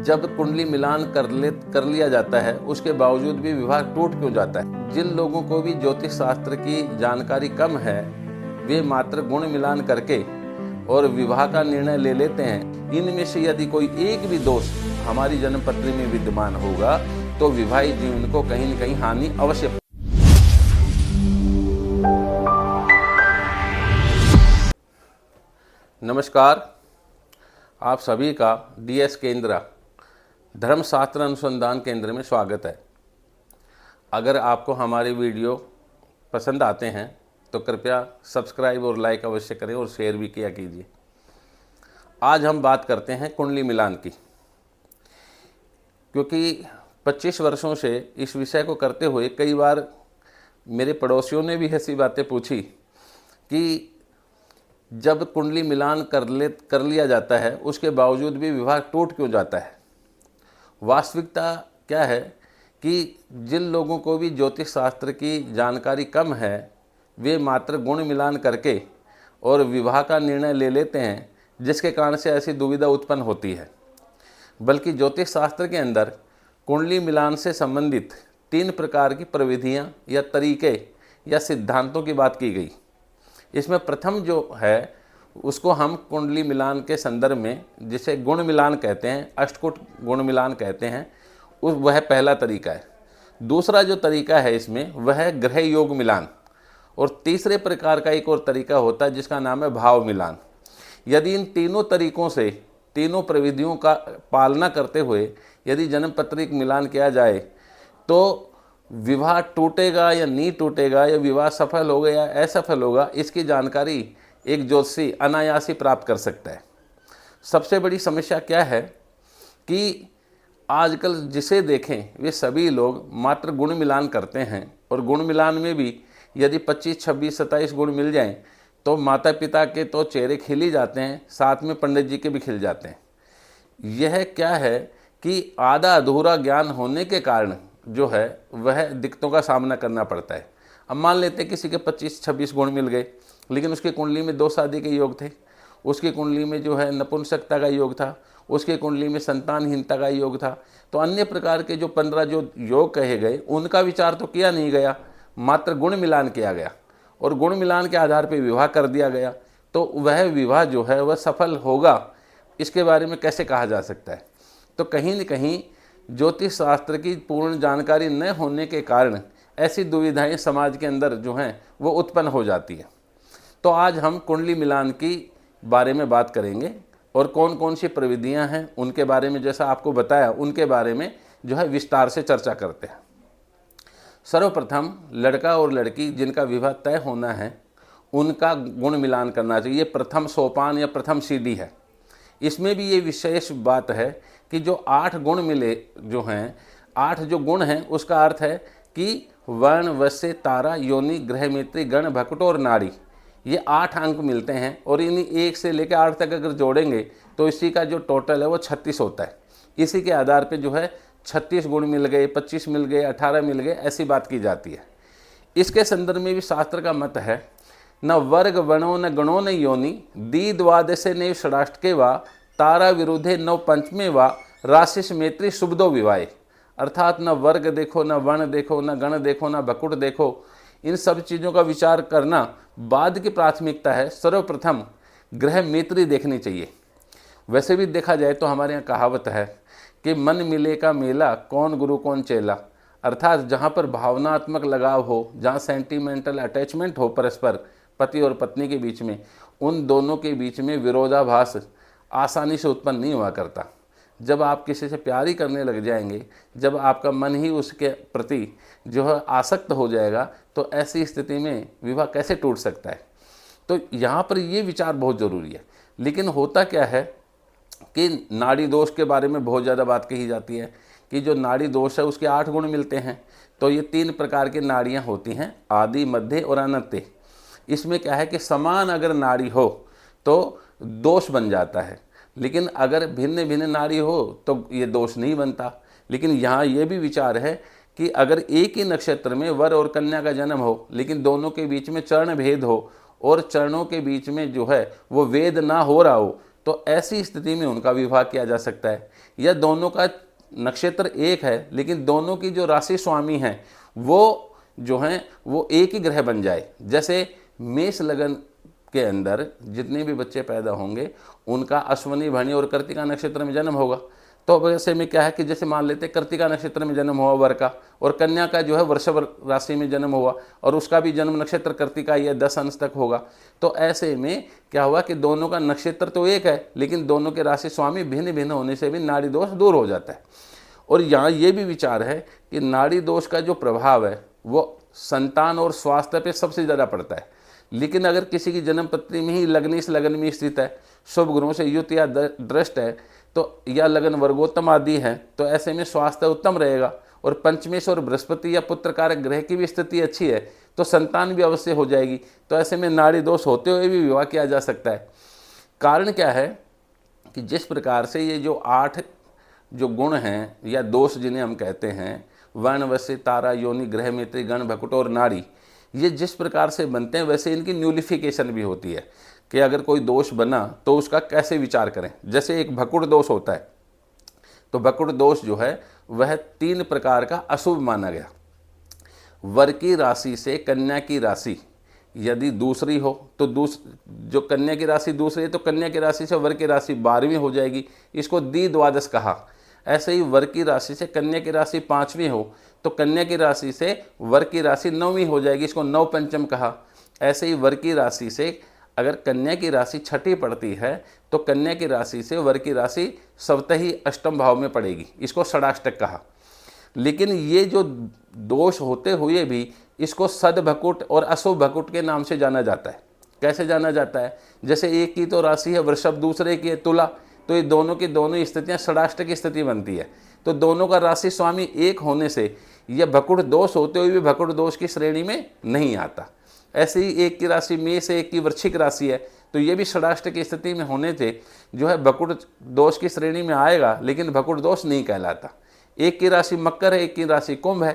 जब कुंडली मिलान कर लिया जाता है उसके बावजूद भी विवाह टूट क्यों जाता है? जिन लोगों को भी ज्योतिष शास्त्र की जानकारी कम है वे मात्र गुण मिलान करके और विवाह का निर्णय ले लेते हैं। इनमें से यदि कोई एक भी दोष हमारी जन्मपत्री में विद्यमान होगा तो विवाहित जीवन को कहीं न कहीं हानि अवश्य। नमस्कार, आप सभी का DS केंद्र धर्मशास्त्र अनुसंधान केंद्र में स्वागत है। अगर आपको हमारे वीडियो पसंद आते हैं तो कृपया सब्सक्राइब और लाइक अवश्य करें और शेयर भी किया कीजिए। आज हम बात करते हैं कुंडली मिलान की, क्योंकि 25 वर्षों से इस विषय को करते हुए कई बार मेरे पड़ोसियों ने भी ऐसी बातें पूछी कि जब कुंडली मिलान कर लिया जाता है उसके बावजूद भी विवाह टूट क्यों जाता है। वास्तविकता क्या है कि जिन लोगों को भी ज्योतिष शास्त्र की जानकारी कम है वे मात्र गुण मिलान करके और विवाह का निर्णय ले लेते हैं, जिसके कारण से ऐसी दुविधा उत्पन्न होती है। बल्कि ज्योतिष शास्त्र के अंदर कुंडली मिलान से संबंधित 3 प्रकार की प्रविधियां या तरीके या सिद्धांतों की बात की गई। इसमें प्रथम जो है उसको हम कुंडली मिलान के संदर्भ में जिसे गुण मिलान कहते हैं, अष्टकूट गुण मिलान कहते हैं, वह पहला तरीका है। दूसरा जो तरीका है इसमें वह है ग्रह योग मिलान, और तीसरे प्रकार का एक और तरीका होता है जिसका नाम है भाव मिलान। यदि इन तीनों तरीकों से, तीनों प्रविधियों का पालना करते हुए यदि जन्मपत्रिक मिलान किया जाए तो विवाह टूटेगा या नहीं टूटेगा, या विवाह सफल होगा या असफल होगा, इसकी जानकारी एक ज्योतिषी अनायास ही प्राप्त कर सकता है। सबसे बड़ी समस्या क्या है कि आजकल जिसे देखें वे सभी लोग मात्र गुण मिलान करते हैं, और गुण मिलान में भी यदि 25, 26, 27 गुण मिल जाएं तो माता पिता के तो चेहरे खिल ही जाते हैं, साथ में पंडित जी के भी खिल जाते हैं। यह क्या है कि आधा अधूरा ज्ञान होने के कारण जो है वह दिक्कतों का सामना करना पड़ता है। अब मान लेते हैं किसी के 25-26 गुण मिल गए, लेकिन उसकी कुंडली में 2 शादी के योग थे, उसकी कुंडली में जो है नपुंसकता का योग था, उसकी कुंडली में संतानहीनता का योग था, तो अन्य प्रकार के जो 15 जो योग कहे गए उनका विचार तो किया नहीं गया, मात्र गुण मिलान किया गया और गुण मिलान के आधार पर विवाह कर दिया गया। तो वह विवाह जो है वह सफल होगा, इसके बारे में कैसे कहा जा सकता है? तो कहीं न कहीं ज्योतिष शास्त्र की पूर्ण जानकारी न होने के कारण ऐसी दुविधाएं समाज के अंदर जो हैं वो उत्पन्न हो जाती है। तो आज हम कुंडली मिलान की बारे में बात करेंगे और कौन कौन सी प्रविधियां हैं उनके बारे में, जैसा आपको बताया उनके बारे में जो है विस्तार से चर्चा करते हैं। सर्वप्रथम लड़का और लड़की जिनका विवाह तय होना है उनका गुण मिलान करना चाहिए। ये प्रथम सोपान या प्रथम सीढ़ी है। इसमें भी ये विशेष बात है कि जो 8 गुण मिले जो हैं, 8 जो गुण हैं, उसका अर्थ है कि वर्ण, वश्य, तारा, योनि, ग्रह, मित्री, गण, भकुट और नाड़ी, ये 8 अंक मिलते हैं। और इन 1 से लेकर 8 तक अगर जोड़ेंगे तो इसी का जो टोटल है वो 36 होता है। इसी के आधार पे जो है 36 गुण मिल गए, 25 मिल गए, 18 मिल गए, ऐसी बात की जाती है। इसके संदर्भ में भी शास्त्र का मत है, न वर्ग वणो न गणो न योनि, दी द्वादशे ने षडाष्टके वा, तारा विरुद्धे नव पंचमे वा, राशिष मैत्री शुभदो विवाहे। अर्थात न वर्ग देखो, न वर्ण देखो, न गण देखो, न भकुट देखो, इन सब चीज़ों का विचार करना बाद की प्राथमिकता है। सर्वप्रथम ग्रह मैत्री देखनी चाहिए। वैसे भी देखा जाए तो हमारे यहाँ कहावत है कि मन मिले का मेला, कौन गुरु कौन चेला। अर्थात जहाँ पर भावनात्मक लगाव हो, जहाँ सेंटिमेंटल अटैचमेंट हो परस्पर पति और पत्नी के बीच में, उन दोनों के बीच में विरोधाभास आसानी से उत्पन्न नहीं हुआ करता। जब आप किसी से प्यार ही करने लग जाएंगे, जब आपका मन ही उसके प्रति जो है आसक्त हो जाएगा, तो ऐसी स्थिति में विवाह कैसे टूट सकता है? तो यहाँ पर ये विचार बहुत ज़रूरी है। लेकिन होता क्या है कि नाड़ी दोष के बारे में बहुत ज़्यादा बात कही जाती है कि जो नाड़ी दोष है उसके 8 गुण मिलते हैं। तो ये 3 प्रकार की नाड़ियाँ होती हैं, आदि, मध्य और अनंत्य। इसमें क्या है कि समान अगर नाड़ी हो तो दोष बन जाता है, लेकिन अगर भिन्न भिन्न नाड़ी हो तो ये दोष नहीं बनता। लेकिन यहाँ ये भी विचार है कि अगर एक ही नक्षत्र में वर और कन्या का जन्म हो, लेकिन दोनों के बीच में चरण भेद हो और चरणों के बीच में जो है वो वेद ना हो रहा हो, तो ऐसी स्थिति में उनका विवाह किया जा सकता है। या दोनों का नक्षत्र एक है लेकिन दोनों की जो राशि स्वामी हैं वो जो हैं वो एक ही ग्रह बन जाए। जैसे मेष लगन के अंदर जितने भी बच्चे पैदा होंगे उनका अश्वनी, भरणी और कृत्तिका नक्षत्र में जन्म होगा। तो अब ऐसे में क्या है कि जैसे मान लेते हैं कृत्तिका नक्षत्र में जन्म हुआ वर का, और कन्या का जो है वृषभ राशि में जन्म हुआ और उसका भी जन्म नक्षत्र कृत्तिका या 10 अंश तक होगा। तो ऐसे में क्या हुआ कि दोनों का नक्षत्र तो एक है लेकिन दोनों के राशि स्वामी भिन्न भिन्न होने से भी नाड़ी दोष दूर हो जाता है। और यहाँ ये भी विचार है कि नाड़ी दोष का जो प्रभाव है वो संतान और स्वास्थ्य पे सबसे ज़्यादा पड़ता है। लेकिन अगर किसी की जन्म पत्री में ही लग्निश लगन में स्थित है, शुभ ग्रहों से युक्त या दृष्ट है तो या लगन वर्गोत्तम आदि है, तो ऐसे में स्वास्थ्य उत्तम रहेगा। और पंचमेश और बृहस्पति या पुत्र कारक ग्रह की भी स्थिति अच्छी है तो संतान भी अवश्य हो जाएगी। तो ऐसे में नाड़ी दोष होते हुए भी विवाह किया जा सकता है। कारण क्या है कि जिस प्रकार से ये जो 8 जो गुण हैं या दोष जिन्हें हम कहते हैं, वर्ण, वश्य, तारा, योनि, ग्रह, मित्र, गण, भकुट और नाड़ी, ये जिस प्रकार से बनते हैं वैसे इनकी न्यूलिफिकेशन भी होती है कि अगर कोई दोष बना तो उसका कैसे विचार करें। जैसे एक भकुट दोष होता है तो भकुट दोष जो है वह 3 प्रकार का अशुभ माना गया। वर की राशि से कन्या की राशि यदि दूसरी हो तो जो कन्या की राशि दूसरी है तो कन्या की राशि से वर की राशि 12वीं हो जाएगी, इसको द्विद्वादश कहा। ऐसे ही वर की राशि से कन्या की राशि 5वीं हो तो कन्या की राशि से वर की राशि 9वीं हो जाएगी, इसको नव पंचम कहा। ऐसे ही वर की राशि से अगर कन्या की राशि 6ठी पड़ती है तो कन्या की राशि से वर की राशि स्वतः ही अष्टम भाव में पड़ेगी, इसको षडाष्टक कहा। लेकिन ये जो दोष होते हुए भी इसको सद्भकुट और अशुभ भकुट के नाम से जाना जाता है। कैसे जाना जाता है? जैसे एक की तो राशि है वृषभ, दूसरे की है तुला, तो ये दोनों की दोनों स्थितियां षडाष्टक की स्थिति बनती है। तो दोनों का राशि स्वामी एक होने से यह भकुट दोष होते हुए भी भकुट दोष की श्रेणी में नहीं आता। ऐसे ही एक की राशि मेष है, एक की वृश्चिक राशि है, तो ये भी षडाष्टक की स्थिति में होने से जो है भकुट दोष की श्रेणी में आएगा लेकिन भकुट दोष नहीं कहलाता। एक की राशि मकर है, एक की राशि कुंभ है,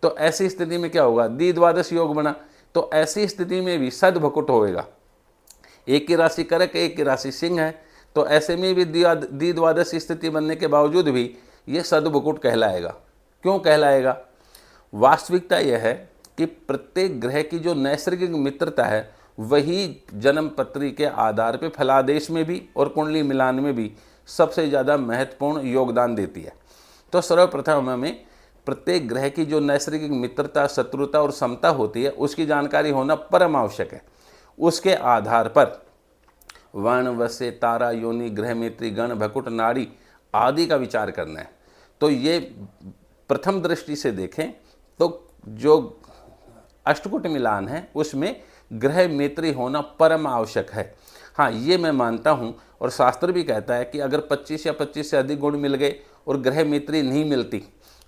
तो ऐसी स्थिति में क्या होगा? द्विद्वादश योग बना, तो ऐसी स्थिति में भी सद्भकुट होएगा। एक की राशि कर्क, एक की राशि सिंह है, तो ऐसे में भी द्विद्वादश स्थिति बनने के बावजूद भी ये सद्भकुट कहलाएगा। क्यों कहलाएगा? वास्तविकता यह है कि प्रत्येक ग्रह की जो नैसर्गिक मित्रता है वही जन्म पत्री के आधार पर फलादेश में भी और कुंडली मिलान में भी सबसे ज़्यादा महत्वपूर्ण योगदान देती है। तो सर्वप्रथम हमें प्रत्येक ग्रह की जो नैसर्गिक मित्रता, शत्रुता और समता होती है उसकी जानकारी होना परम आवश्यक है। उसके आधार पर वर्ण, वश्य, तारा, योनि, ग्रह, मित्र, गण, भकुट, नाड़ी आदि का विचार करना है। तो ये प्रथम दृष्टि से देखें तो जो अष्टकूट मिलान है उसमें ग्रह मैत्री होना परम आवश्यक है। हाँ, ये मैं मानता हूँ और शास्त्र भी कहता है कि अगर 25 या 25 से अधिक गुण मिल गए और ग्रह मैत्री नहीं मिलती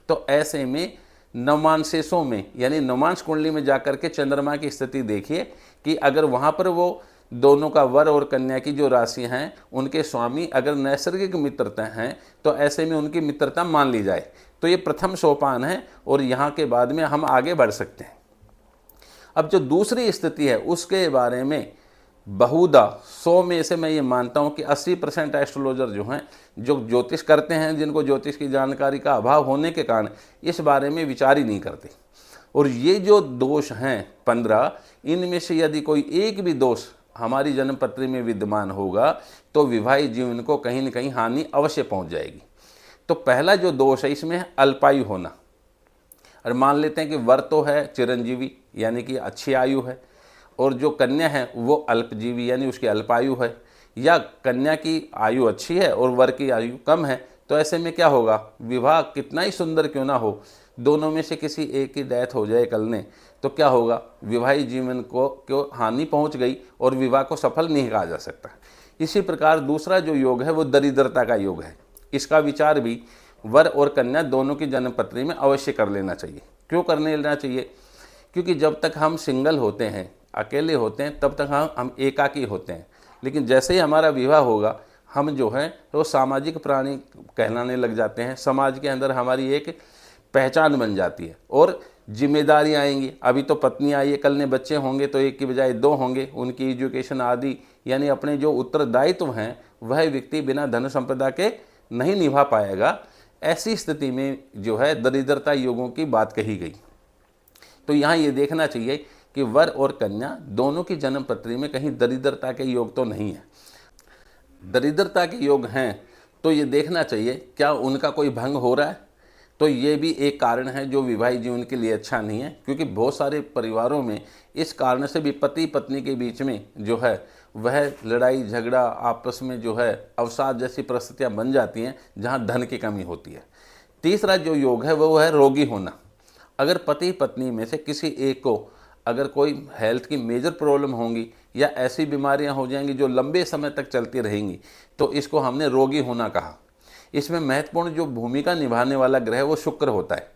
तो ऐसे में नवमांशेषों में यानी नवमांश कुंडली में जाकर के चंद्रमा की स्थिति देखिए कि अगर वहाँ पर वो दोनों का वर और कन्या की जो राशि हैं उनके स्वामी अगर नैसर्गिक मित्रता हैं तो ऐसे में उनकी मित्रता मान ली जाए। तो ये प्रथम सोपान है और यहाँ के बाद में हम आगे बढ़ सकते हैं। अब जो दूसरी स्थिति है उसके बारे में बहुधा 100 में से मैं ये मानता हूँ कि 80% एस्ट्रोलॉजर जो हैं जो ज्योतिष करते हैं, जिनको ज्योतिष की जानकारी का अभाव होने के कारण इस बारे में विचार ही नहीं करते। और ये जो दोष हैं 15, इनमें से यदि कोई एक भी दोष हमारी जन्मपत्री में विद्यमान होगा तो विवाहित जीवन को कहीं न कहीं हानि अवश्य पहुँच जाएगी। तो पहला जो दोष है इसमें है अल्पायु होना। और मान लेते हैं कि वर तो है चिरंजीवी यानी कि अच्छी आयु है और जो कन्या है वो अल्पजीवी यानी उसकी अल्पायु है, या कन्या की आयु अच्छी है और वर की आयु कम है, तो ऐसे में क्या होगा? विवाह कितना ही सुंदर क्यों ना हो, दोनों में से किसी एक की डेथ हो जाए कल ने तो क्या होगा? विवाहित जीवन को हानि पहुंच गई और विवाह को सफल नहीं कहा जा सकता। इसी प्रकार दूसरा जो योग है वो दरिद्रता का योग है। इसका विचार भी वर और कन्या दोनों की जन्मपत्री में अवश्य कर लेना चाहिए। क्यों करने लेना चाहिए? क्योंकि जब तक हम सिंगल होते हैं, अकेले होते हैं, तब तक हम एकाकी होते हैं। लेकिन जैसे ही हमारा विवाह होगा हम जो है वो सामाजिक प्राणी कहलाने लग जाते हैं। समाज के अंदर हमारी एक पहचान बन जाती है और जिम्मेदारियाँ आएंगी। अभी तो पत्नी आई है, कल ने बच्चे होंगे तो एक की बजाय दो होंगे, उनकी एजुकेशन आदि, यानी अपने जो उत्तरदायित्व हैं वह व्यक्ति बिना धन संपदा के नहीं निभा पाएगा। ऐसी स्थिति में जो है दरिद्रता योगों की बात कही गई। तो यहाँ ये देखना चाहिए कि वर और कन्या दोनों की जन्म पत्री में कहीं दरिद्रता के योग तो नहीं है। दरिद्रता के योग हैं तो ये देखना चाहिए क्या उनका कोई भंग हो रहा है, तो ये भी एक कारण है जो विवाहित जीवन के लिए अच्छा नहीं है। क्योंकि बहुत सारे परिवारों में इस कारण से भी पति पत्नी के बीच में जो है वह लड़ाई झगड़ा, आपस में जो है अवसाद जैसी परिस्थितियां बन जाती हैं जहां धन की कमी होती है। तीसरा जो योग है वो है रोगी होना। अगर पति पत्नी में से किसी एक को अगर कोई हेल्थ की मेजर प्रॉब्लम होंगी या ऐसी बीमारियां हो जाएंगी जो लंबे समय तक चलती रहेंगी, तो इसको हमने रोगी होना कहा। इसमें महत्वपूर्ण जो भूमिका निभाने वाला ग्रह वो शुक्र होता है।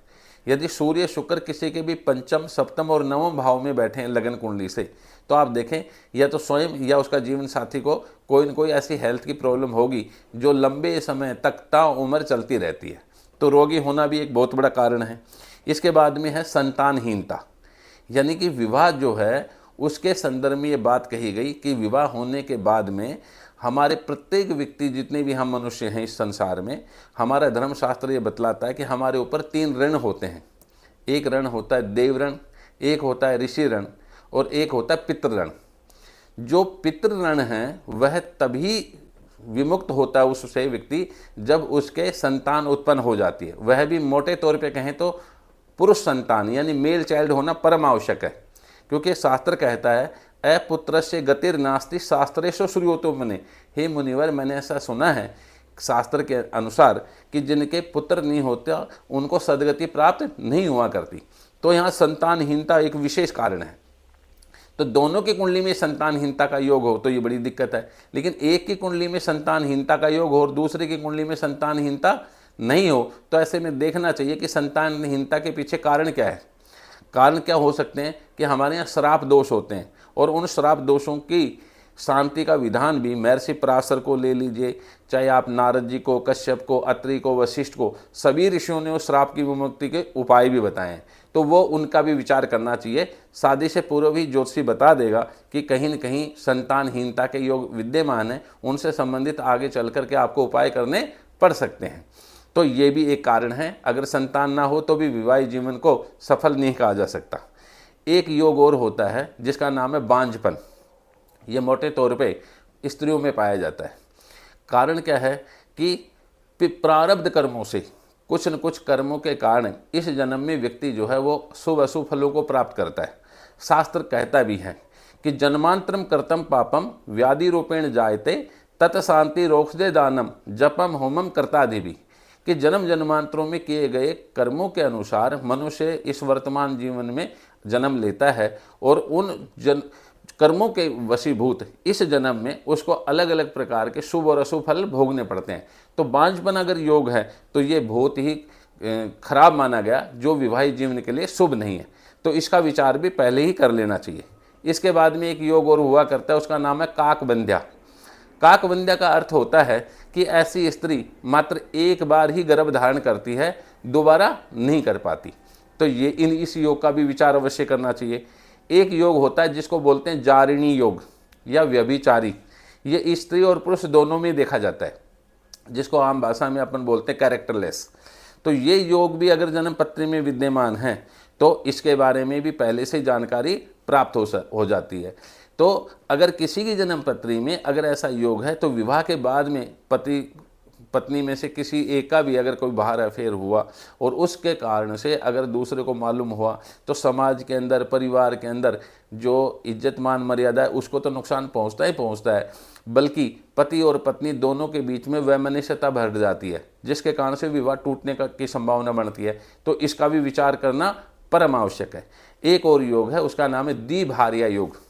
यदि सूर्य शुक्र किसी के भी पंचम, सप्तम और नवम भाव में बैठे हैं लगन कुंडली से, तो आप देखें या तो स्वयं या उसका जीवन साथी को कोई न कोई ऐसी हेल्थ की प्रॉब्लम होगी जो लंबे समय तक ताउम्र चलती रहती है। तो रोगी होना भी एक बहुत बड़ा कारण है। इसके बाद में है संतानहीनता, यानी कि विवाह जो है उसके संदर्भ में ये बात कही गई कि विवाह होने के बाद में हमारे प्रत्येक व्यक्ति, जितने भी हम मनुष्य हैं इस संसार में, हमारा धर्मशास्त्र ये बतलाता है कि हमारे ऊपर 3 ऋण होते हैं। एक ऋण होता है देव ऋण, एक होता है ऋषि ऋण और एक होता है पितृ ऋण। जो पितृ ऋण है वह तभी विमुक्त होता है उससे व्यक्ति जब उसके संतान उत्पन्न हो जाती है। वह भी मोटे तौर पे कहें तो पुरुष संतान यानी मेल चाइल्ड होना परम आवश्यक है। क्योंकि शास्त्र कहता है अपुत्रस्य गतिर नास्ति शास्त्रेषु श्रूयते मुने। हे मुनिवर, मैंने ऐसा सुना है शास्त्र के अनुसार कि जिनके पुत्र नहीं होते उनको सदगति प्राप्त नहीं हुआ करती। तो यहाँ संतानहीनता एक विशेष कारण है। तो दोनों की कुंडली में संतानहीनता का योग हो तो ये बड़ी दिक्कत है। लेकिन एक की कुंडली में संतानहीनता का योग हो और दूसरे की कुंडली में संतानहीनता नहीं हो, तो ऐसे में देखना चाहिए कि संतानहीनता के पीछे कारण क्या है। कारण क्या हो सकते हैं कि हमारे यहाँ श्राप दोष होते हैं और उन श्राप दोषों की शांति का विधान भी महर्षि पराशर को ले लीजिए, चाहे आप नारद जी को, कश्यप को, अत्रि को, वशिष्ठ को, सभी ऋषियों ने उस श्राप की विमुक्ति के उपाय भी बताए हैं। तो वो उनका भी विचार करना चाहिए। शादी से पूर्व ही ज्योतिषी बता देगा कि कहीं न कहीं संतानहीनता के योग विद्यमान हैं, उनसे संबंधित आगे चल कर के आपको उपाय करने पड़ सकते हैं। तो ये भी एक कारण है। अगर संतान ना हो तो भी विवाहित जीवन को सफल नहीं कहा जा सकता। एक योग और होता है जिसका नाम है बांझपन। ये मोटे तौर पे स्त्रियों में पाया जाता है। कारण क्या है कि प्रारब्ध कर्मों से, कुछ न कुछ कर्मों के कारण इस जन्म में व्यक्ति जो है वो शुभ अशुभ फलों को प्राप्त करता है। शास्त्र कहता भी है कि जन्मांतरम कर्तम पापम व्याधि रूपेण जायते तत्शांति रोक्षदे दानम जपम होमम कर्तादि भी। कि जन्म जन्मांतरों में किए गए कर्मों के अनुसार मनुष्य इस वर्तमान जीवन में जन्म लेता है और उन कर्मों के वशीभूत इस जन्म में उसको अलग अलग प्रकार के शुभ और अशुभ फल भोगने पड़ते हैं। तो बांझपन अगर योग है तो ये बहुत ही खराब माना गया, जो विवाहित जीवन के लिए शुभ नहीं है। तो इसका विचार भी पहले ही कर लेना चाहिए। इसके बाद में एक योग और हुआ करता है, उसका नाम है काकबंध्या। काकबंध्या का अर्थ होता है कि ऐसी स्त्री मात्र एक बार ही गर्भ धारण करती है, दोबारा नहीं कर पाती। तो ये इस योग का भी विचार अवश्य करना चाहिए। एक योग होता है जिसको बोलते हैं जारिणी योग या व्यभिचारी। ये स्त्री और पुरुष दोनों में देखा जाता है, जिसको आम भाषा में अपन बोलते हैं कैरेक्टरलेस। तो ये योग भी अगर जन्म पत्री में विद्यमान है तो इसके बारे में भी पहले से जानकारी प्राप्त हो जाती है। तो अगर किसी की जन्म पत्री में अगर ऐसा योग है तो विवाह के बाद में पति पत्नी में से किसी एक का भी अगर कोई बाहर अफेयर हुआ और उसके कारण से अगर दूसरे को मालूम हुआ तो समाज के अंदर, परिवार के अंदर जो इज्जत मान मर्यादा है उसको तो नुकसान पहुंचता ही पहुंचता है, बल्कि पति और पत्नी दोनों के बीच में वैमनस्यता बढ़ जाती है, जिसके कारण से विवाह टूटने की संभावना बढ़ती है। तो इसका भी विचार करना परम आवश्यक है। एक और योग है, उसका नाम है द्विभार्या योग।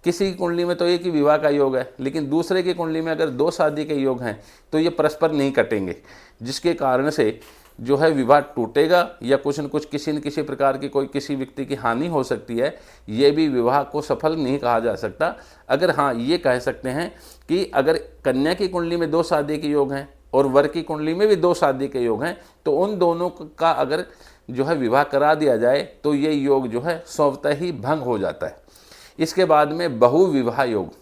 किसी की कुंडली में तो एक ही विवाह का योग है, लेकिन दूसरे की कुंडली में अगर 2 शादी के योग हैं तो ये परस्पर नहीं कटेंगे, जिसके कारण से जो है विवाह टूटेगा या कुछ न कुछ किसी न किसी प्रकार की कोई किसी व्यक्ति की हानि हो सकती है। ये भी विवाह को सफल नहीं कहा जा सकता। अगर हाँ, ये कह सकते हैं कि अगर कन्या की कुंडली में 2 शादी के योग हैं और वर की कुंडली में भी 2 शादी के योग हैं, तो उन दोनों का अगर जो है विवाह करा दिया जाए तो ये योग जो है स्वतः ही भंग हो जाता है। इसके बाद में बहुविवाह योग,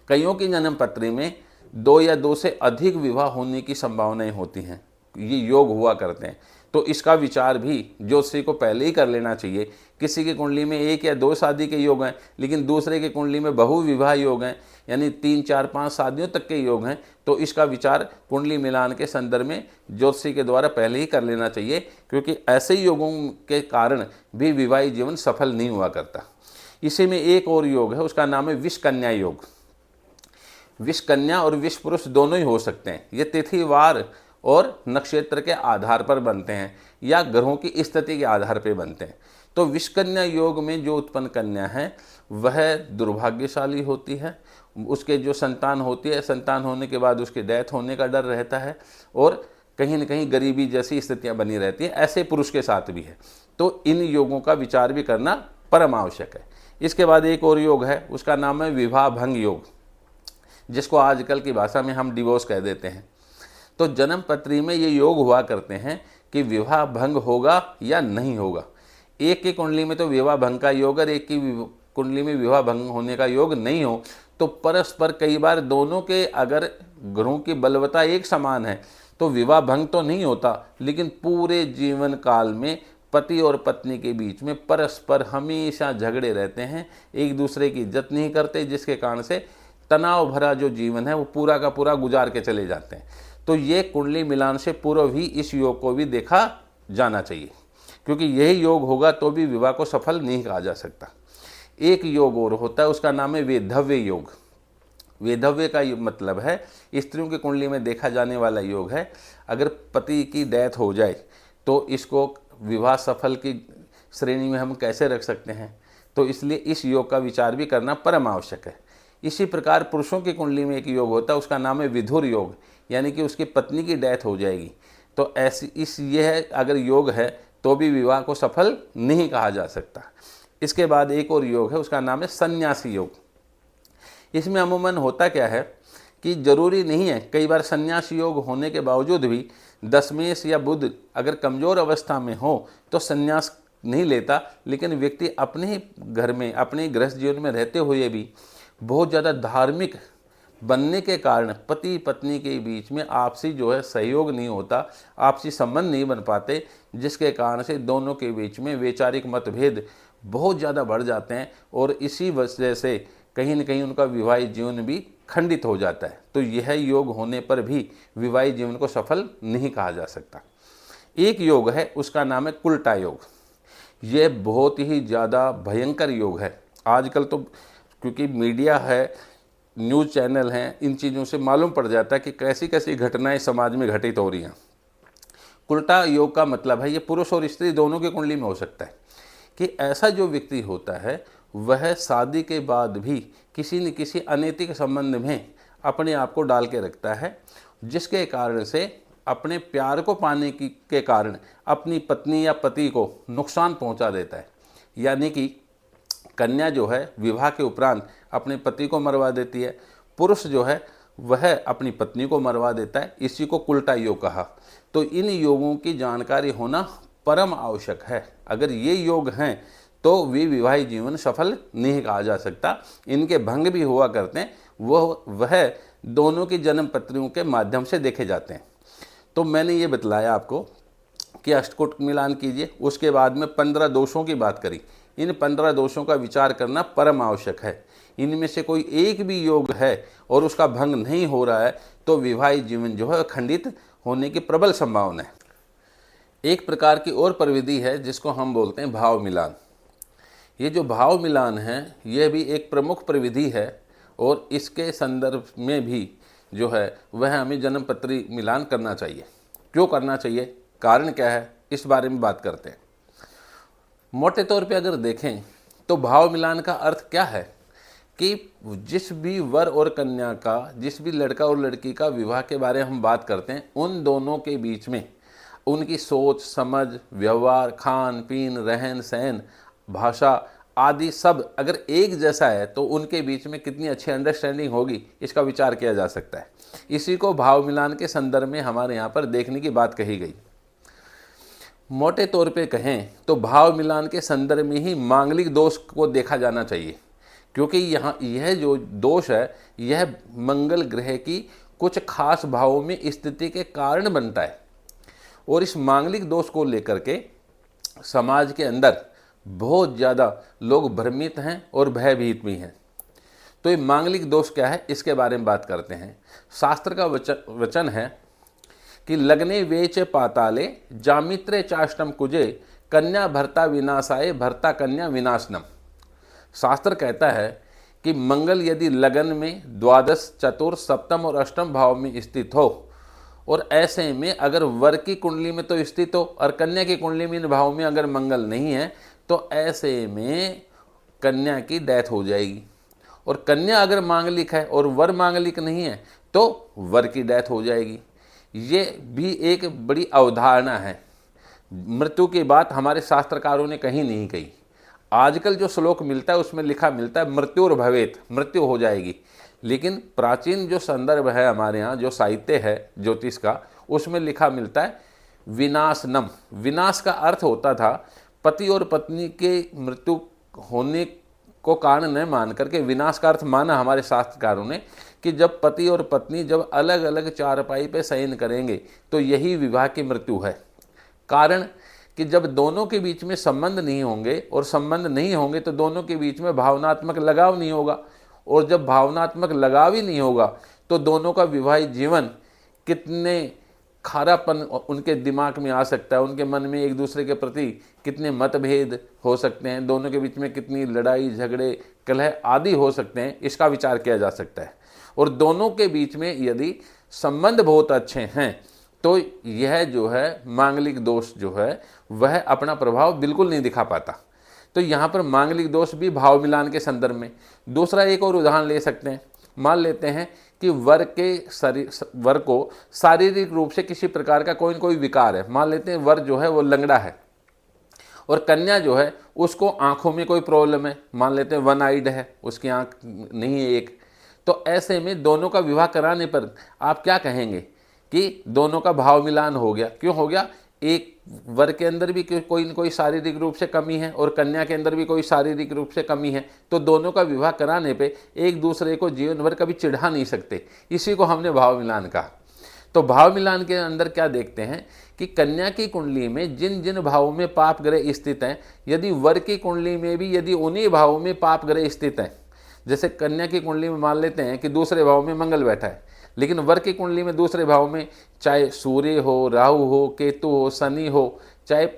कईयों की जन्म पत्री में 2 या 2 से अधिक विवाह होने की संभावनाएं होती हैं, ये योग हुआ करते हैं। तो इसका विचार भी ज्योतिषी को पहले ही कर लेना चाहिए। किसी की कुंडली में 1 या 2 शादी के योग हैं, लेकिन दूसरे की कुंडली में बहुविवाह योग हैं, यानी 3, 4, 5 शादियों तक के योग हैं, तो इसका विचार कुंडली मिलान के संदर्भ में ज्योतिषी के द्वारा पहले ही कर लेना चाहिए, क्योंकि ऐसे योगों के कारण भी विवाहित जीवन सफल नहीं हुआ करता। इसी में एक और योग है, उसका नाम है विष कन्या योग। विष कन्या और विष पुरुष दोनों ही हो सकते हैं। ये तिथिवार और नक्षत्र के आधार पर बनते हैं या ग्रहों की स्थिति के आधार पर बनते हैं। तो विष कन्या योग में जो उत्पन्न कन्या है वह दुर्भाग्यशाली होती है। उसके जो संतान होती है, संतान होने के बाद उसके डेथ होने का डर रहता है और कहीं न कहीं गरीबी जैसी स्थितियां बनी रहती हैं। ऐसे पुरुष के साथ भी है, तो इन योगों का विचार भी करना परम आवश्यक है। इसके बाद एक और योग है, उसका नाम है विवाह भंग योग, जिसको आजकल की भाषा में हम डिवोर्स कह देते हैं। तो जन्म पत्री में ये योग हुआ करते हैं कि विवाह भंग होगा या नहीं होगा। एक की कुंडली में तो विवाह भंग का योग और एक की कुंडली में विवाह भंग होने का योग नहीं हो, तो परस्पर कई बार दोनों के अगर ग्रहों की बलवत्ता एक समान है तो विवाह भंग तो नहीं होता, लेकिन पूरे जीवन काल में पति और पत्नी के बीच में परस्पर हमेशा झगड़े रहते हैं, एक दूसरे की इज्जत नहीं करते, जिसके कारण से तनाव भरा जो जीवन है वो पूरा का पूरा गुजार के चले जाते हैं। तो ये कुंडली मिलान से पूर्व ही इस योग को भी देखा जाना चाहिए, क्योंकि यही योग होगा तो भी विवाह को सफल नहीं कहा जा सकता। एक योग और होता है, उसका नाम है वेधव्य योग। वेधव्य का मतलब है स्त्रियों की कुंडली में देखा जाने वाला योग है। अगर पति की डेथ हो जाए तो इसको विवाह सफल की श्रेणी में हम कैसे रख सकते हैं, तो इसलिए इस योग का विचार भी करना परम आवश्यक है। इसी प्रकार पुरुषों की कुंडली में एक योग होता है, उसका नाम है विधुर योग, यानी कि उसकी पत्नी की डेथ हो जाएगी, तो ऐसी यह अगर योग है तो भी विवाह को सफल नहीं कहा जा सकता। इसके बाद एक और योग है, उसका नाम है सन्यासी योग। इसमें अमूमन होता क्या है कि जरूरी नहीं है, कई बार सन्यासी योग होने के बावजूद भी दशमेश या बुध अगर कमज़ोर अवस्था में हो तो सन्यास नहीं लेता, लेकिन व्यक्ति अपने ही घर में अपने गृहस्थ जीवन में रहते हुए भी बहुत ज़्यादा धार्मिक बनने के कारण पति पत्नी के बीच में आपसी जो है सहयोग नहीं होता, आपसी संबंध नहीं बन पाते, जिसके कारण से दोनों के बीच में वैचारिक मतभेद बहुत ज़्यादा बढ़ जाते हैं और इसी वजह से कहीं न कहीं उनका विवाहित जीवन भी खंडित हो जाता है। तो यह योग होने पर भी विवाहित जीवन को सफल नहीं कहा जा सकता। एक योग है, उसका नाम है कुल्टा योग। ये बहुत ही ज़्यादा भयंकर योग है। आजकल तो क्योंकि मीडिया है, न्यूज़ चैनल हैं, इन चीज़ों से मालूम पड़ जाता है कि कैसी कैसी घटनाएं समाज में घटित हो रही हैं। कुल्टा योग का मतलब है ये पुरुष और स्त्री दोनों की कुंडली में हो सकता है कि ऐसा जो व्यक्ति होता है वह शादी के बाद भी किसी न किसी अनैतिक संबंध में अपने आप को डाल के रखता है, जिसके कारण से अपने प्यार को पाने के कारण अपनी पत्नी या पति को नुकसान पहुंचा देता है। यानी कि कन्या जो है विवाह के उपरांत अपने पति को मरवा देती है, पुरुष जो है वह अपनी पत्नी को मरवा देता है। इसी को कुल्टा योग कहा। तो इन योगों की जानकारी होना परम आवश्यक है। अगर ये योग हैं तो विवाहित जीवन सफल नहीं कहा जा सकता। इनके भंग भी हुआ करते हैं, वह दोनों की जन्म पत्रियों के माध्यम से देखे जाते हैं। तो मैंने ये बतलाया आपको कि अष्टकूट मिलान कीजिए, उसके बाद में 15 दोषों की बात करी। इन 15 दोषों का विचार करना परम आवश्यक है। इनमें से कोई एक भी योग है और उसका भंग नहीं हो रहा है तो विवाहित जीवन जो है खंडित होने की प्रबल संभावना है। एक प्रकार की और प्रविधि है जिसको हम बोलते हैं भाव मिलान। ये जो भाव मिलान है यह भी एक प्रमुख प्रविधि है और इसके संदर्भ में भी जो है वह हमें जन्म पत्री मिलान करना चाहिए। क्यों करना चाहिए, कारण क्या है, इस बारे में बात करते हैं। मोटे तौर पे अगर देखें तो भाव मिलान का अर्थ क्या है कि जिस भी वर और कन्या का, जिस भी लड़का और लड़की का विवाह के बारे में हम बात करते हैं, उन दोनों के बीच में उनकी सोच समझ, व्यवहार, खान पीन, रहन सहन, भाषा आदि सब अगर एक जैसा है तो उनके बीच में कितनी अच्छी अंडरस्टैंडिंग होगी, इसका विचार किया जा सकता है। इसी को भाव मिलान के संदर्भ में हमारे यहाँ पर देखने की बात कही गई। मोटे तौर पे कहें तो भाव मिलान के संदर्भ में ही मांगलिक दोष को देखा जाना चाहिए, क्योंकि यहाँ यह जो दोष है यह मंगल ग्रह की कुछ खास भावों में स्थिति के कारण बनता है, और इस मांगलिक दोष को लेकर के समाज के अंदर बहुत ज़्यादा लोग भ्रमित हैं और भयभीत भी हैं। तो ये मांगलिक दोष क्या है, इसके बारे में बात करते हैं। शास्त्र का वचन है कि लग्ने वेच पाताले जामित्रे चाष्टम कुजे कन्या भर्ता विनाशाय भर्ता कन्या विनाशनम। शास्त्र कहता है कि मंगल यदि लगन में द्वादश, चतुर्थ, सप्तम और अष्टम भाव में स्थित हो, और ऐसे में अगर वर की कुंडली में तो स्थित हो और कन्या की कुंडली में इन भाव में अगर मंगल नहीं है, तो ऐसे में कन्या की डेथ हो जाएगी। और कन्या अगर मांगलिक है और वर मांगलिक नहीं है तो वर की डेथ हो जाएगी। ये भी एक बड़ी अवधारणा है। मृत्यु की बात हमारे शास्त्रकारों ने कहीं नहीं कही। आजकल जो श्लोक मिलता है उसमें लिखा मिलता है मृत्युर भवेत, मृत्यु हो जाएगी। लेकिन प्राचीन जो संदर्भ है हमारे यहाँ, जो साहित्य है ज्योतिष का, उसमें लिखा मिलता है विनाशनम। विनाश का अर्थ होता था पति और पत्नी के मृत्यु होने को कारण न मान करके विनाश का अर्थ माना हमारे शास्त्रकारों ने कि जब पति और पत्नी जब अलग अलग चारपाई पे शयन करेंगे तो यही विवाह की मृत्यु है। कारण कि जब दोनों के बीच में संबंध नहीं होंगे, और संबंध नहीं होंगे तो दोनों के बीच में भावनात्मक लगाव नहीं होगा, और जब भावनात्मक लगाव ही नहीं होगा तो दोनों का विवाहित जीवन कितने खारापन उनके दिमाग में आ सकता है, उनके मन में एक दूसरे के प्रति कितने मतभेद हो सकते हैं, दोनों के बीच में कितनी लड़ाई झगड़े कलह आदि हो सकते हैं, इसका विचार किया जा सकता है। और दोनों के बीच में यदि संबंध बहुत अच्छे हैं तो यह जो है मांगलिक दोष जो है वह अपना प्रभाव बिल्कुल नहीं दिखा पाता। तो यहाँ पर मांगलिक दोष भी भाव मिलान के संदर्भ में। दूसरा एक और उदाहरण ले सकते हैं। मान लेते हैं कि वर को शारीरिक रूप से किसी प्रकार का कोई न कोई विकार है। मान लेते हैं वर जो है वो लंगड़ा है और कन्या जो है उसको आंखों में कोई प्रॉब्लम है। मान लेते हैं वन आइड है, उसकी आंख नहीं है एक। तो ऐसे में दोनों का विवाह कराने पर आप क्या कहेंगे कि दोनों का भाव मिलान हो गया। क्यों हो गया? एक वर के अंदर भी कोई न कोई शारीरिक रूप से कमी है और कन्या के अंदर भी कोई शारीरिक रूप से कमी है, तो दोनों का विवाह कराने पे एक दूसरे को जीवन भर कभी चिढ़ा नहीं सकते। इसी को हमने भाव मिलान कहा। तो भाव मिलान के अंदर क्या देखते हैं कि कन्या की कुंडली में जिन जिन भावों में पाप ग्रह स्थित हैं, यदि वर की कुंडली में भी यदि उन्हीं भावों में पाप ग्रह स्थित हैं, जैसे कन्या की कुंडली में मान लेते हैं कि दूसरे भाव में मंगल बैठा है, लेकिन वर की कुंडली में दूसरे भाव में चाहे सूर्य हो, राहु हो, केतु हो, शनि हो, चाहे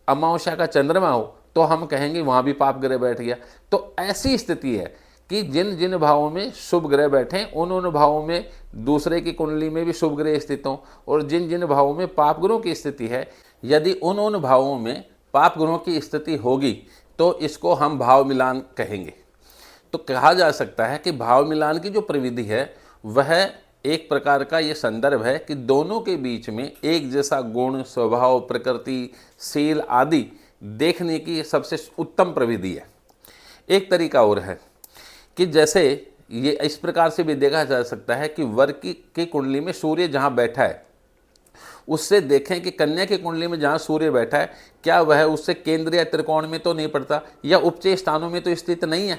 अमावस्या का चंद्रमा हो, तो हम कहेंगे वहाँ भी पाप ग्रह बैठ गया। तो ऐसी स्थिति है कि जिन जिन भावों में शुभ ग्रह बैठे उन उन भावों में दूसरे की कुंडली में भी शुभ ग्रह स्थित हों, और जिन जिन भावों में पाप ग्रहों की स्थिति है, यदि उन उन भावों में पाप ग्रहों की स्थिति होगी तो इसको हम भाव मिलान कहेंगे। तो कहा जा सकता है कि भाव मिलान की जो प्रविधि है वह एक प्रकार का ये संदर्भ है कि दोनों के बीच में एक जैसा गुण, स्वभाव, प्रकृति, शील आदि देखने की सबसे उत्तम प्रविधि है। एक तरीका और है कि जैसे ये इस प्रकार से भी देखा जा सकता है कि वर की कुंडली में सूर्य जहाँ बैठा है उससे देखें कि कन्या की कुंडली में जहाँ सूर्य बैठा है क्या वह उससे केंद्र या त्रिकोण में तो नहीं पड़ता या उपचय स्थानों में तो स्थित नहीं है।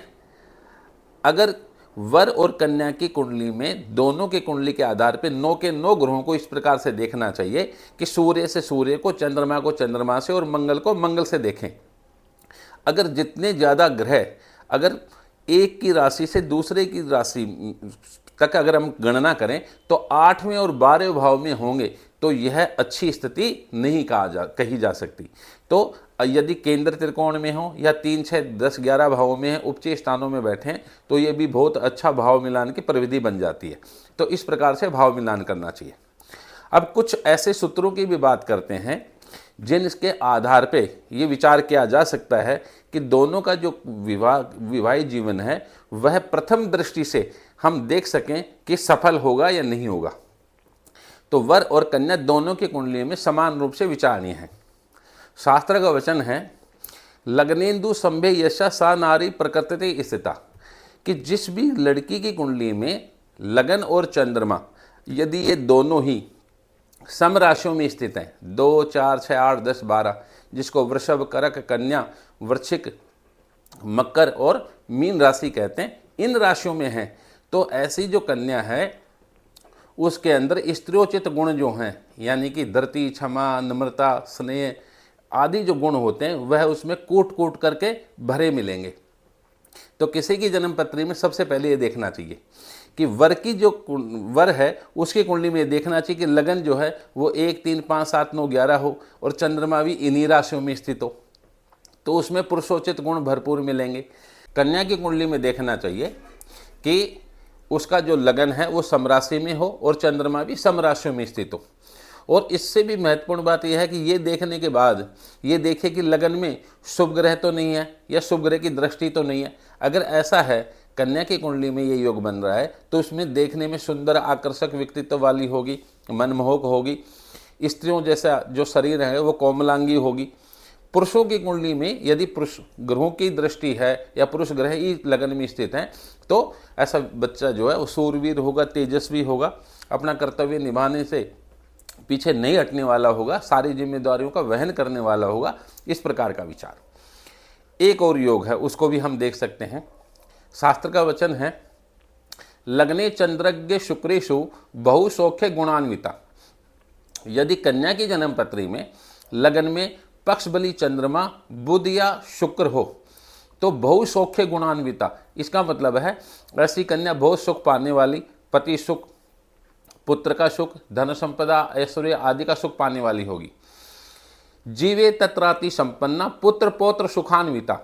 अगर वर और कन्या की कुंडली में दोनों की कुंडली के आधार पर 9 के 9 ग्रहों को इस प्रकार से देखना चाहिए कि सूर्य से सूर्य को चंद्रमा से और मंगल को मंगल से देखें। अगर जितने ज़्यादा ग्रह अगर एक की राशि से दूसरे की राशि तक अगर हम गणना करें तो 8वें और 12वें भाव में होंगे तो यह अच्छी स्थिति नहीं कही जा सकती। तो यदि केंद्र त्रिकोण में हो या 3, 6, 10, 11 भावों में है, उपचय स्थानों में बैठे हैं, तो ये भी बहुत अच्छा भाव मिलान की प्रविधि बन जाती है। तो इस प्रकार से भाव मिलान करना चाहिए। अब कुछ ऐसे सूत्रों की भी बात करते हैं जिनके आधार पे ये विचार किया जा सकता है कि दोनों का जो विवाहित जीवन है वह प्रथम दृष्टि से हम देख सकें कि सफल होगा या नहीं होगा। तो वर और कन्या दोनों की कुंडली में समान रूप से विचारणीय है। शास्त्र का वचन है लग्नेन्दु संभे यशा सा नारी प्रकृति स्थिता, कि जिस भी लड़की की कुंडली में लगन और चंद्रमा यदि ये दोनों ही सम राशियों में स्थित हैं, 2, 4, 6, 8, 10, 12, जिसको वृषभ, करक, कन्या, वृश्चिक, मकर और मीन राशि कहते हैं, इन राशियों में हैं, तो ऐसी जो कन्या है उसके अंदर स्त्रियोचित गुण जो हैं, यानी कि धरती, क्षमा, नम्रता, स्नेह आदि जो गुण होते हैं वह उसमें कूट कूट करके भरे मिलेंगे। तो किसी की जन्म पत्री में सबसे पहले ये देखना चाहिए कि वर की जो वर है उसकी कुंडली में ये देखना चाहिए कि लगन जो है वो 1, 3, 5, 7, 9, 11 हो और चंद्रमा भी इन्हीं राशियों में स्थित हो, तो उसमें पुरुषोचित गुण भरपूर मिलेंगे। कन्या की कुंडली में देखना चाहिए कि उसका जो लगन है वो समराशि में हो और चंद्रमा भी समराशियों में स्थित हो। और इससे भी महत्वपूर्ण बात यह है कि ये देखने के बाद ये देखे कि लगन में शुभ ग्रह तो नहीं है या शुभ ग्रह की दृष्टि तो नहीं है। अगर ऐसा है, कन्या की कुंडली में ये योग बन रहा है, तो उसमें देखने में सुंदर आकर्षक व्यक्तित्व वाली होगी, मनमोहक होगी, स्त्रियों जैसा जो शरीर है वो कोमलांगी होगी। पुरुषों की कुंडली में यदि पुरुष ग्रहों की दृष्टि है या पुरुष ग्रह ही लगन में स्थित हैं, तो ऐसा बच्चा जो है वो सूरवीर होगा, तेजस्वी होगा, अपना कर्तव्य निभाने से पीछे नहीं हटने वाला होगा, सारी जिम्मेदारियों का वहन करने वाला होगा, इस प्रकार का विचार। एक और योग है, उसको भी हम देख सकते हैं। शास्त्र का वचन है, लग्ने चंद्रज्ञ शुक्रेशु बहु सौख्य गुणान्विता। यदि कन्या की जन्म पत्री में लगन में पक्ष बली चंद्रमा, बुध या शुक्र हो तो बहु सौख्य गुणान्विता, इसका मतलब है ऐसी कन्या बहुत सुख पाने वाली, पति सुख, पुत्र का सुख, धन संपदा, ऐश्वर्य आदि का सुख पाने वाली होगी। जीवे तत्राति संपन्ना पुत्र पौत्र सुखान्विता।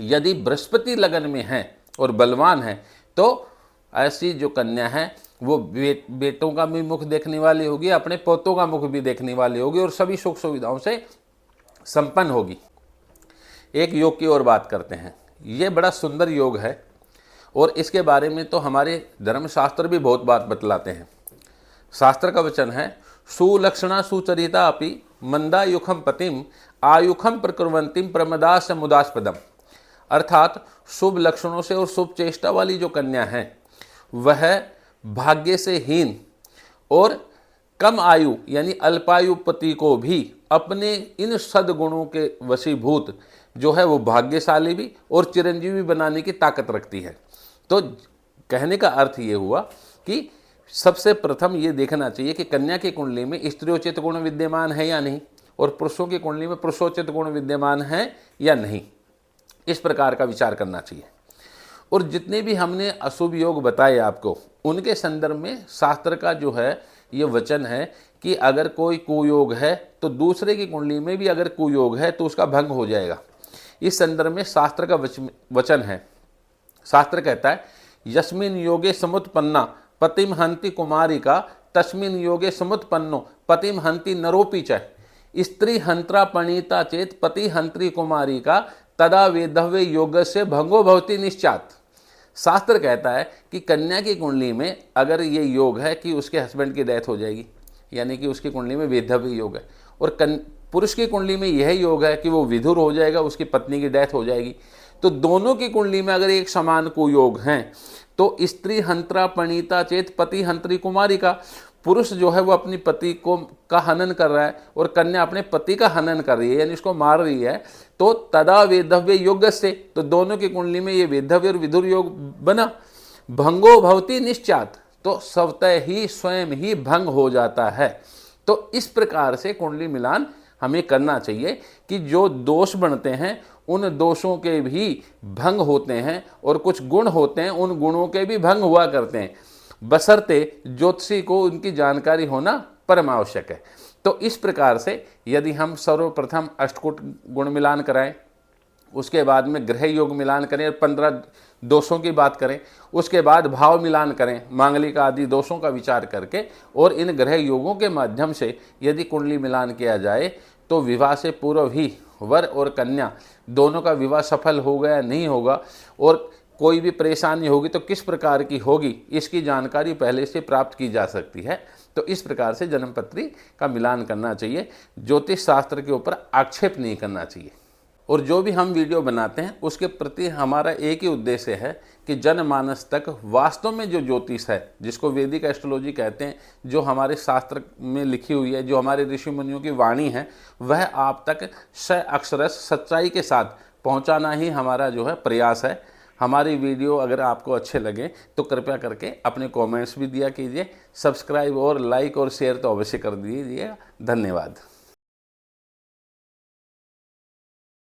यदि बृहस्पति लगन में है और बलवान है तो ऐसी जो कन्या है वो बेटों का भी मुख देखने वाली होगी, अपने पोतों का मुख भी देखने वाली होगी और सभी सुख सुविधाओं से संपन्न होगी। एक योग की और बात करते हैं। ये बड़ा सुंदर योग है और इसके बारे में तो हमारे धर्मशास्त्र भी बहुत बात बतलाते हैं। शास्त्र का वचन है, सुलक्षणा सुचरिता अपि मंदा युखम पतिम आयुखम प्रकुर्वंतिम प्रमदास मुदास्पदम। अर्थात शुभ लक्षणों से और शुभ चेष्टा वाली जो कन्या है वह भाग्य से हीन और कम आयु यानी अल्पायु पति को भी अपने इन सद्गुणों के वशीभूत जो है वो भाग्यशाली भी और चिरंजीवी बनाने की ताकत रखती है। तो कहने का अर्थ ये हुआ कि सबसे प्रथम ये देखना चाहिए कि कन्या की कुंडली में स्त्रियोचित गुण विद्यमान है या नहीं और पुरुषों की कुंडली में पुरुषोचित गुण विद्यमान है या नहीं, इस प्रकार का विचार करना चाहिए। और जितने भी हमने अशुभ योग बताए आपको, उनके संदर्भ में शास्त्र का जो है ये वचन है कि अगर कोई कुयोग है तो दूसरे की कुंडली में भी अगर कुयोग है तो उसका भंग हो जाएगा। इस संदर्भ में शास्त्र का वचन है। शास्त्र कहता है, यस्मिन योगे समुत्पन्ना पतिम हंति कुमारिका तस्मिन योगे समुत्पन्नो पतिम हंति नरोपि च। स्त्री हंत्रा पणीता चेत पति हंत्री कुमारिका तदा वेदव्य योग से भंगो भवति निश्चात। शास्त्र कहता है कि कन्या की कुंडली में अगर ये योग है कि उसके हस्बैंड की डेथ हो जाएगी, यानी कि उसकी कुंडली में वेदव्य योग है, और पुरुष की कुंडली में यह योग है कि वो विधुर हो जाएगा, उसकी पत्नी की डेथ हो जाएगी, तो दोनों की कुंडली में अगर एक समान कुयोग हैं तो स्त्री हंत्रा पणीता चेत पति हंत्री कुमारिका, पुरुष जो है वो अपनी पति को का हनन कर रहा है और कन्या अपने पति का हनन कर रही है यानी इसको मार रही है, तो तदा वेदव्य योग से, तो दोनों की कुंडली में ये वेदव्य और विधुर योग बना। भंगो भवति निश्चात, तो स्वतः ही स्वयं ही भंग हो जाता है। तो इस प्रकार से कुंडली मिलान हमें करना चाहिए कि जो दोष बनते हैं उन दोषों के भी भंग होते हैं और कुछ गुण होते हैं उन गुणों के भी भंग हुआ करते हैं, बशर्ते ज्योतिषी को उनकी जानकारी होना परम आवश्यक है। तो इस प्रकार से यदि हम सर्वप्रथम अष्टकूट गुण मिलान कराएं, उसके बाद में ग्रह योग मिलान करें, 15 दोषों की बात करें, उसके बाद भाव मिलान करें, मांगलिक आदि दोषों का विचार करके, और इन ग्रह योगों के माध्यम से यदि कुंडली मिलान किया जाए तो विवाह से पूर्व ही वर और कन्या दोनों का विवाह सफल होगा या नहीं होगा और कोई भी परेशानी होगी तो किस प्रकार की होगी, इसकी जानकारी पहले से प्राप्त की जा सकती है। तो इस प्रकार से जन्मपत्री का मिलान करना चाहिए, ज्योतिष शास्त्र के ऊपर आक्षेप नहीं करना चाहिए। और जो भी हम वीडियो बनाते हैं उसके प्रति हमारा एक ही उद्देश्य है कि जनमानस तक वास्तव में जो ज्योतिष है, जिसको वैदिक एस्ट्रोलॉजी कहते हैं, जो हमारे शास्त्र में लिखी हुई है, जो हमारे ऋषि मुनियों की वाणी है, वह आप तक अक्षरश सच्चाई के साथ पहुंचाना ही हमारा जो है प्रयास है। हमारी वीडियो अगर आपको अच्छे लगे तो कृपया करके अपने कमेंट्स भी दिया कीजिए, सब्सक्राइब और लाइक और शेयर तो अवश्य कर दीजिए। धन्यवाद।